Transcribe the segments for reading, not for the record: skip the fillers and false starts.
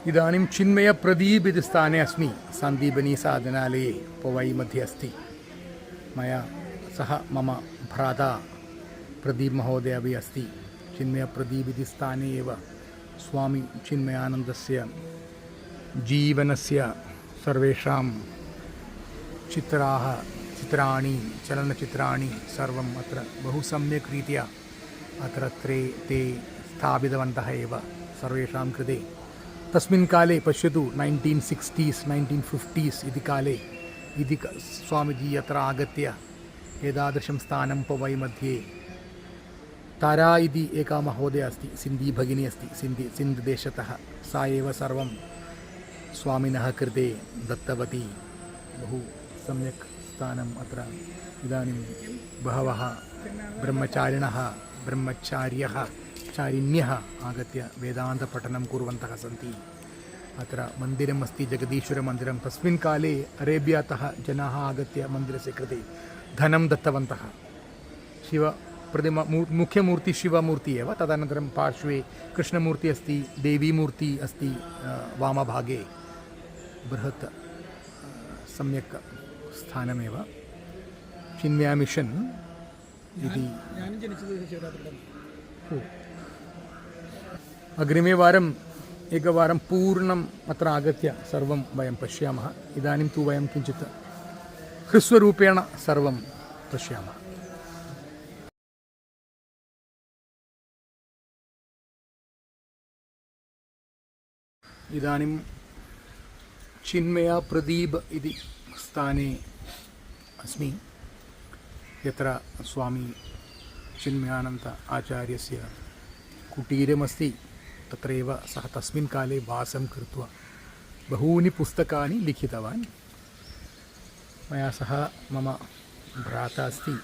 इदानीं चिन्मय प्रदीप इति स्थाने अस्मि सन्दीपनी साधनालये पवै मध्ये अस्ति मया सह मम भ्राता प्रदीप महोदय अपि अस्ति चिन्मय प्रदीप इति स्थाने एव स्वामी चिन्मयानन्दस्य जीवनस्य सर्वेषां चित्राणि चलनचित्राणि सर्वम् अत्र बहु सम्यक् रीत्या अत्र ते स्थापितवन्तः एव सर्वेषां कृते तस्मिन् काले पश्यतु 1960s 1950s इति काले स्वामीजी अत्र आगत्य एतादृशं स्थानं पवै मध्ये तारा इति एका महोदया अस्ति सिन्धी भगिनी अस्ति सिन्ध् देशतः सा एव सर्वं स्वामिनः कृते दत्तवती बहु सम्यक् स्थानम् अत्र इदानीं बहवः ब्रह्मचारिण्यः आगत्य वेदान्तपठनं कुर्वन्तः सन्ति अत्र मन्दिरम् अस्ति जगदीश्वरमन्दिरं तस्मिन् काले अरेबियातः जनाः आगत्य मन्दिरस्य कृते धनं दत्तवन्तः शिवप्रतिमा मुख्यमूर्ति शिवमूर्ति एव तदनन्तरं पार्श्वे कृष्णमूर्ति अस्ति देवीमूर्ति अस्ति वामभागे बृहत् सम्यक् स्थानमेव चिन्मया मिशन् इति अग्रिमे वारम् एकवारं पूर्णम् अत्र आगत्य सर्वं वयं पश्यामः इदानीं तु वयं किञ्चित् ह्रस्वरूपेण सर्वं पश्यामः इदानीं चिन्मया प्रदीप इति स्थाने अस्मि यत्र स्वामी चिन्मयानन्द आचार्यस्य कुटीरमस्ति तत्रैव सः तस्मिन् काले वासं कृत्वा बहूनि पुस्तकानि लिखितवान् मया सह मम भ्राता अस्ति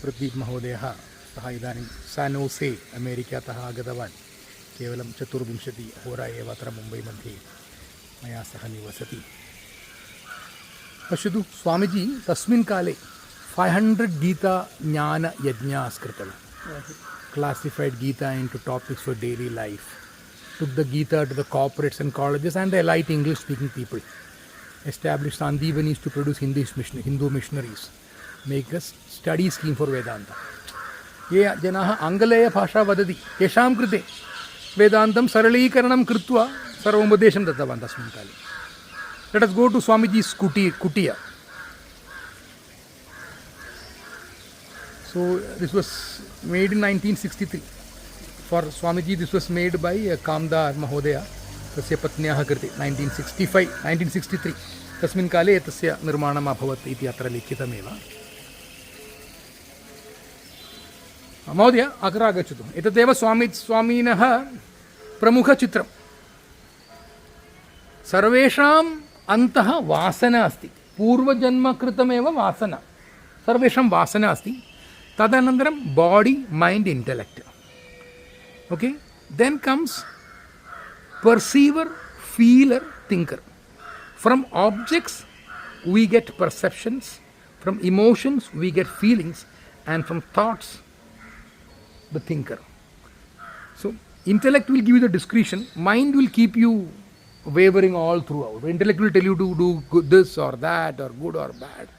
प्रदीप महोदयः सः इदानीं सानोसे अमेरिकातः आगतवान् केवलं 24 होरा एव अत्र मुम्बै मध्ये मया सह निवसति पश्यतु स्वामीजी तस्मिन् काले 500 गीता ज्ञान यज्ञास् कृतवान् classified Gita into topics for daily life, took the Gita to the corporates and colleges and the elite English speaking people, established Sandeevanis to produce Hindu missionaries, make a study scheme for Vedanta. ये जनाः आङ्ग्लेय भाषा वदति तेषां कृते वेदान्तं सरलीकरणं कृत्वा सर्वोपदेशं दत्तवान् तस्मिन् काले. Let us go to Swamiji's kutia. So this was made in 1963. For Swamiji this was made by Kamdar Mahodaya, तस्य पत्न्याः कृते 1963 तस्मिन् काले तस्य निर्माणम् अभवत् इति अत्र लिखितमेव. महोदय अग्रे आगच्छतु. एतदेव स्वामिनः प्रमुखचित्रं. सर्वेषाम् अन्तः वासना अस्ति. पूर्वजन्मकृतमेव वासना. सर्वेषां वासना अस्ति. तदनन्तरं body, mind, intellect. Okay? Then comes perceiver, feeler, thinker. From objects we get perceptions, from emotions we get feelings, and from thoughts the thinker. So intellect will give you the discretion, mind will keep you wavering all throughout. Intellect will tell you to do good, this or that or good or bad.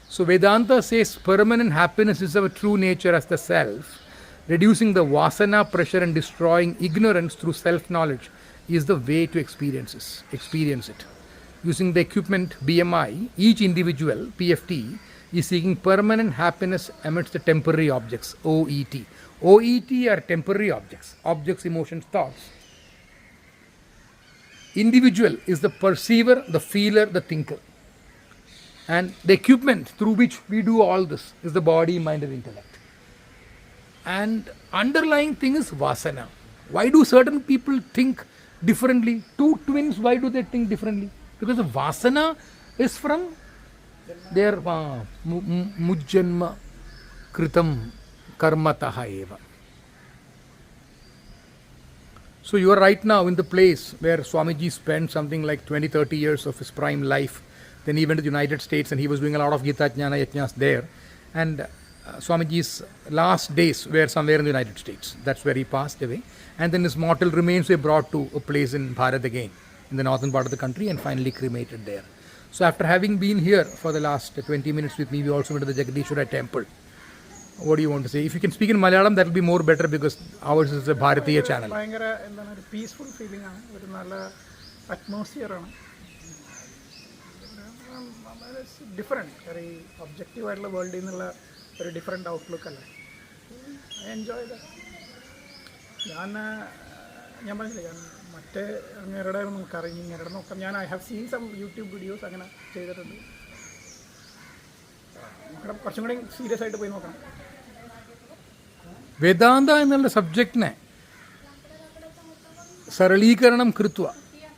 So Vedanta says permanent happiness is our true nature as the self. Reducing the vasana pressure and destroying ignorance through self-knowledge is the way to experience it. Using the equipment BMI, each individual, PFT, is seeking permanent happiness amidst the temporary objects, OET. OET are temporary objects, emotions, thoughts. Individual is the perceiver, the feeler, the thinker. And the equipment through which we do all this is the body, mind and intellect. And underlying thing is vasana. Why do certain people think differently? Two twins, why do they think differently? Because the vasana is from their mujjanma kritam karmataha eva. So you are right now in the place where Swamiji spent something like 20-30 years of his prime life. Then he went to the United States and he was doing a lot of Gita Jnana Yajnas there. And Swamiji's last days were somewhere in the United States. That's where he passed away. And then his mortal remains were brought to a place in Bharat again, in the northern part of the country, and finally cremated there. So after having been here for the last 20 minutes with me, we also went to the Jagadishwara temple. What do you want to say? If you can speak in Malayalam, that will be more better because ours is a Bharatiya channel. Peaceful feeling, atmosphere. It's different, very objective world in a very different outlook. I enjoy that. I have seen some YouTube videos. Vedanta ennulla subject ne saralikaranam krutva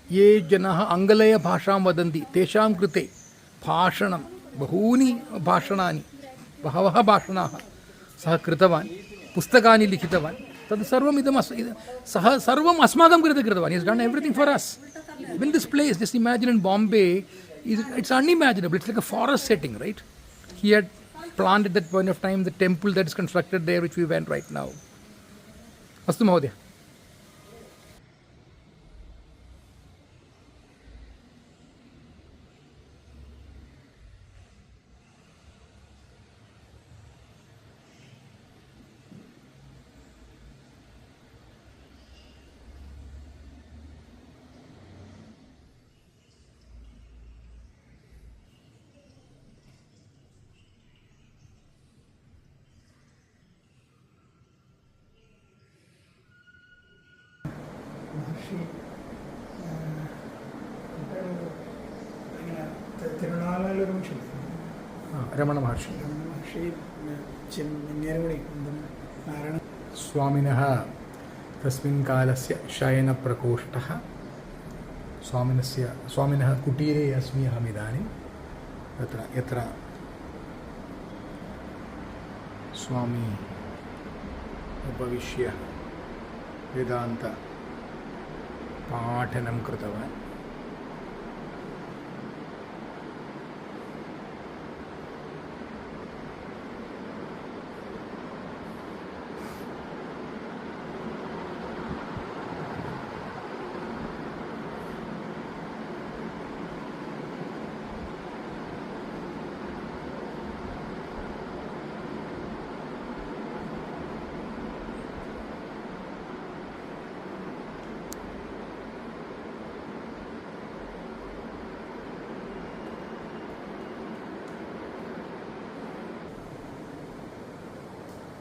ye janaah angalaya bhasham vadanti tesham krute bhashanam bahuni bhashanani bahavaha bhashanaah sah kritavan pustakani likhitavan tad sarvam idam sah sarvam asmakam krite kritavan. He has done everything for us. Even this place, just imagine in Bombay, it's unimaginable. It's like a forest setting, right? He had planned at that point of time the temple that is constructed there, which we went right now. Astu Mahodaya. Ramana Maharshi. Swaminah tasmin kalasya shayana prakoshtah Swaminah kutire asmi aham yatra Swami upavishya Vedanta पाठनं कृतवान्.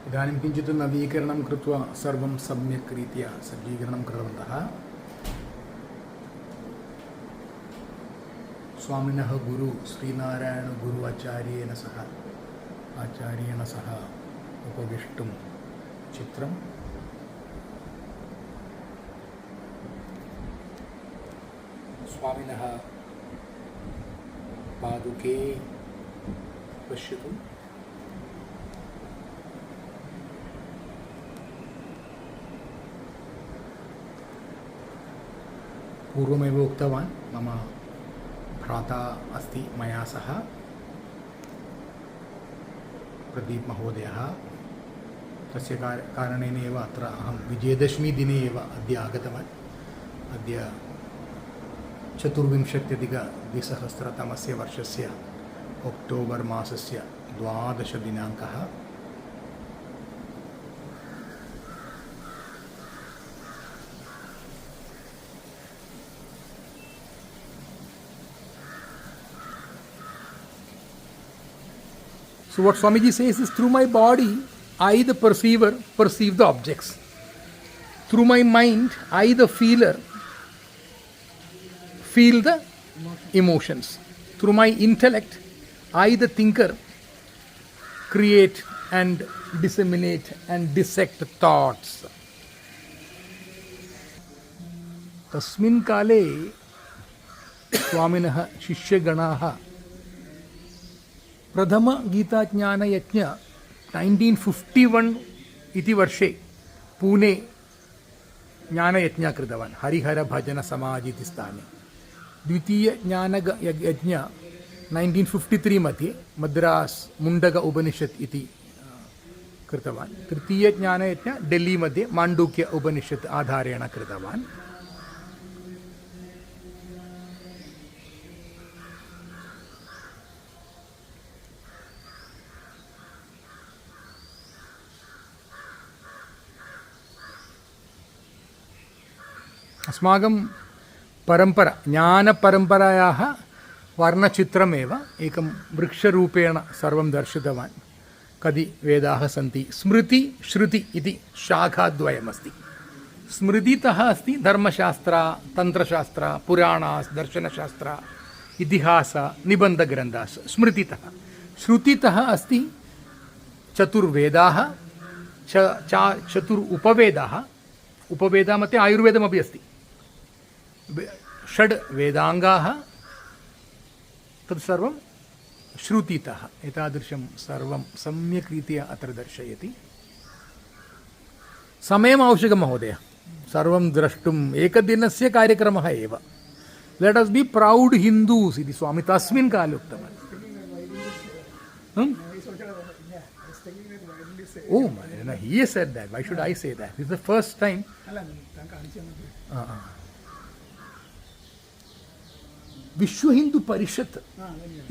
इदानीं किञ्चित् नवीकरणं कृत्वा सर्वं सम्यक् रीत्या सज्जीकरणं कृतवन्तः. स्वामिनः गुरु श्रीनारायण गुरु आचार्येण सह उपविष्टुं चित्रं स्वामिनः पादुके पश्यतु. पूर्वमेव उक्तवान् मम भ्राता अस्ति मया सह प्रदीप महोदयः. तस्य कारणेन एव अत्र अहं विजयदशमी दिने एव अद्य आगतवान्. अद्य 24-2020 वर्षस्य अक्टोबर् मासस्य 12 दिनाङ्कः. So what Swamiji says is, through my body, I the perceiver perceive the objects. Through my mind, I the feeler feel the emotions. Through my intellect, I the thinker create and disseminate and dissect thoughts. Tasmin kale Swaminah Shishyaganaha प्रथम गीताज्ञान यज्ञ 1951 इति वर्षे पुणे ज्ञानयज्ञ कृतवान् हरिहर भजन समाज इति स्थाने. द्वितीय ज्ञानयज्ञ 1953 मध्ये मद्रास् मुण्डक उपनिषत् इति कृतवान् तृतीयज्ञानयज्ञ डेल्ली मध्ये माण्डूक्य उपनिषत् आधारेण कृतवान् अस्माकं परम्परा ज्ञानपरम्परायाः वर्णचित्रमेव एकं वृक्षरूपेण सर्वं दर्शितवान् कति वेदाः सन्ति स्मृति श्रुति इति शाखाद्वयमस्ति स्मृतितः अस्ति धर्मशास्त्र तन्त्रशास्त्र पुराणास् दर्शनशास्त्र इतिहास निबन्धग्रन्थाः स्मृतितः श्रुतितः अस्ति चतुर्वेदाः चतुरुपवेदाः उपवेदा मध्ये आयुर्वेदमपि अस्ति षड् वेदाङ्गाः तत् सर्वं श्रुतितः एतादृशं सर्वं सम्यक् रीत्या अत्र दर्शयति समयम् आवश्यकं महोदय सर्वं द्रष्टुम् एकदिनस्य कार्यक्रमः एव लेट् अस् बी प्रौड् हिन्दूस् इति स्वामी तस्मिन् काले उक्तवान् Oh, no, he has said that. Why should I say that? This is the first time. विश्व हिंदू परिषत्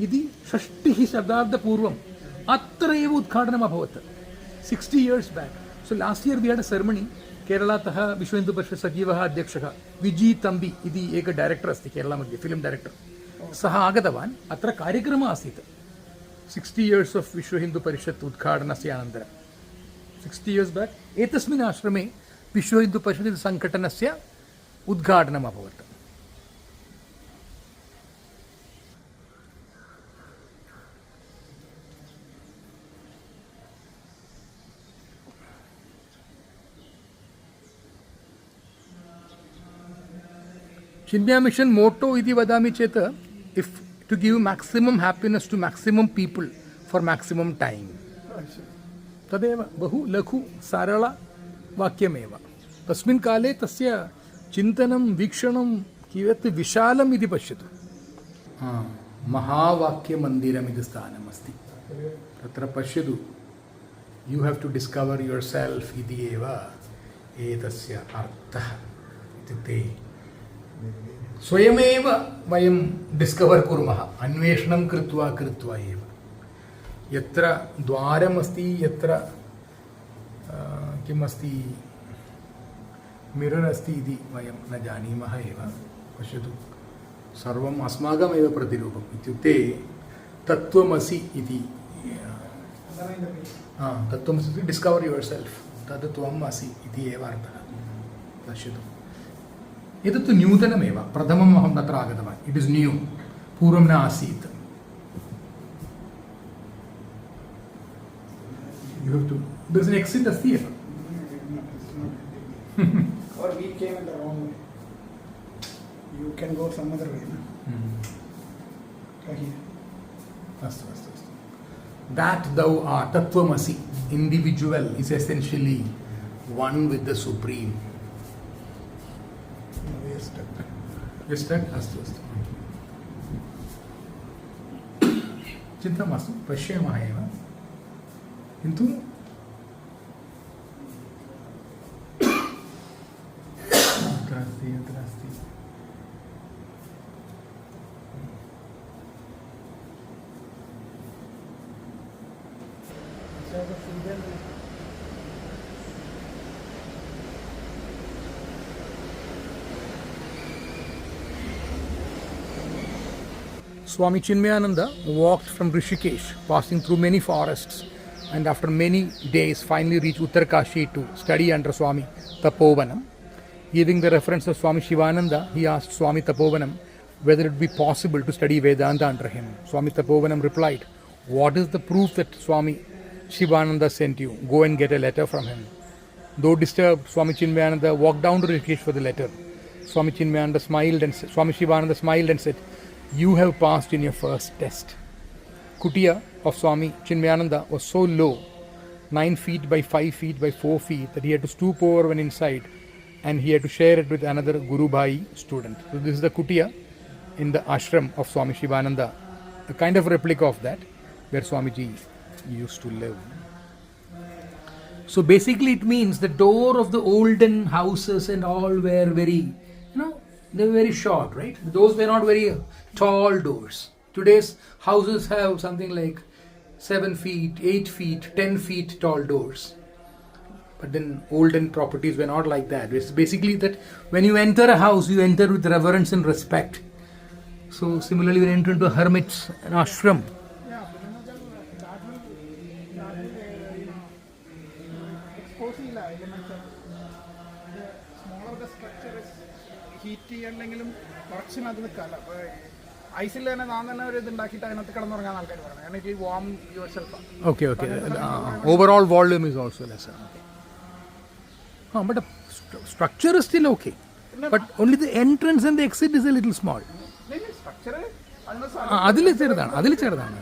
इति 60 शताब्दपूर्वम् अत्र एव उद्घाटनम् अभवत् 60 years back. So last year we had a ceremony. केरलातः विश्व हिंदू परिषत् सचिवः अध्यक्षः विजी तम्बी इति एक डायरेक्टर् अस्ति केरला मध्ये फिल्म डायरेक्टर् सः आगतवान् अत्र कार्यक्रमः आसीत् 60 years of विश्व हिंदू परिषत् उद्घाटनस्य अनन्तरं 60 years back एतस्मिन् आश्रमे विश्व हिंदू परिषत् सङ्घटनस्य उद्घाटनम् अभवत् चिन्मया मिशन मोटो इति वदामि चेत् if to give maximum happiness to maximum people for maximum time तदेव बहु लघु सरल वाक्यमेव तस्मिन् काले तस्य चिन्तनं वीक्षणं कियत् विशालम् इति पश्यतु महावाक्यमन्दिरम् इति स्थानम् अस्ति तत्र पश्यतु you have to discover yourself इति एव एतस्य अर्थः इत्युक्ते स्वयमेव वयं डिस्कवर् कुर्मः अन्वेषणं कृत्वा कृत्वा एव यत्र द्वारमस्ति यत्र किमस्ति मिरर् अस्ति इति वयं न जानीमः एव पश्यतु सर्वम् अस्माकमेव प्रतिरूपम् इत्युक्ते तत्त्वमसि इति तत्त्वमसि डिस्कवर् युवर् सेल्फ् तद् त्वम् असि इति एव अर्थः पश्यतु एतत्तु न्यूतनमेव प्रथमम् अहं तत्र आगतवान् इट् इस् न्यू पूर्वं न आसीत् you have to there is an exit अस्ति एव or we came in the wrong way you can go some other way no? अस्तु अस्तु अस्तु that thou art tatvamasi individual is essentially one with the supreme अस्तु अस्तु चिन्ता मास्तु पश्यामः एव किन्तु अत्र अस्ति अत्र अस्ति Swami Chinmayananda walked from Rishikesh, passing through many forests, and after many days finally reached Uttarkashi to study under Swami Tapovanam. Giving the reference of Swami Shivananda, he asked Swami Tapovanam whether it would be possible to study Vedanta under him. Swami Tapovanam replied, "What is the proof that Swami Shivananda sent you? Go and get a letter from him." Though disturbed, Swami Chinmayananda walked down to Rishikesh for the letter. Swami Chinmayananda smiled and Swami Shivananda smiled and said, "You have passed in your first test." Kutia of Swami Chinmayananda was so low, 9 feet by 5 feet by 4 feet, that he had to stoop over when inside and he had to share it with another Guru Bhai student. So this is the kutia in the ashram of Swami Shivananda, a kind of replica of that, where Swamiji used to live. So basically, it means the door of the olden houses and all were very, they were very short, right? Those were not very tall doors. Today's houses have something like 7 feet, 8 feet, 10 feet tall doors. But then olden properties were not like that. It's basically that when you enter a house, you enter with reverence and respect. So similarly, when you enter into a hermit's an ashram, Yeah, but that will expose the elements. The smaller the structure is, heaty and correction of the color. ഐസിൽ തന്നെ താൻ തന്നെ ഒരു ഇതുണ്ടാക്കിയിട്ട് അതിനകത്ത് കിടന്നുറങ്ങാൻ ആൾക്കാർ പറഞ്ഞു കാരണം it warm your self. Okay. Overall volume is also lesser. But the structure is still okay. But only the entrance and the exit is a little small. Structure അതിൽ ചെറുതാണ്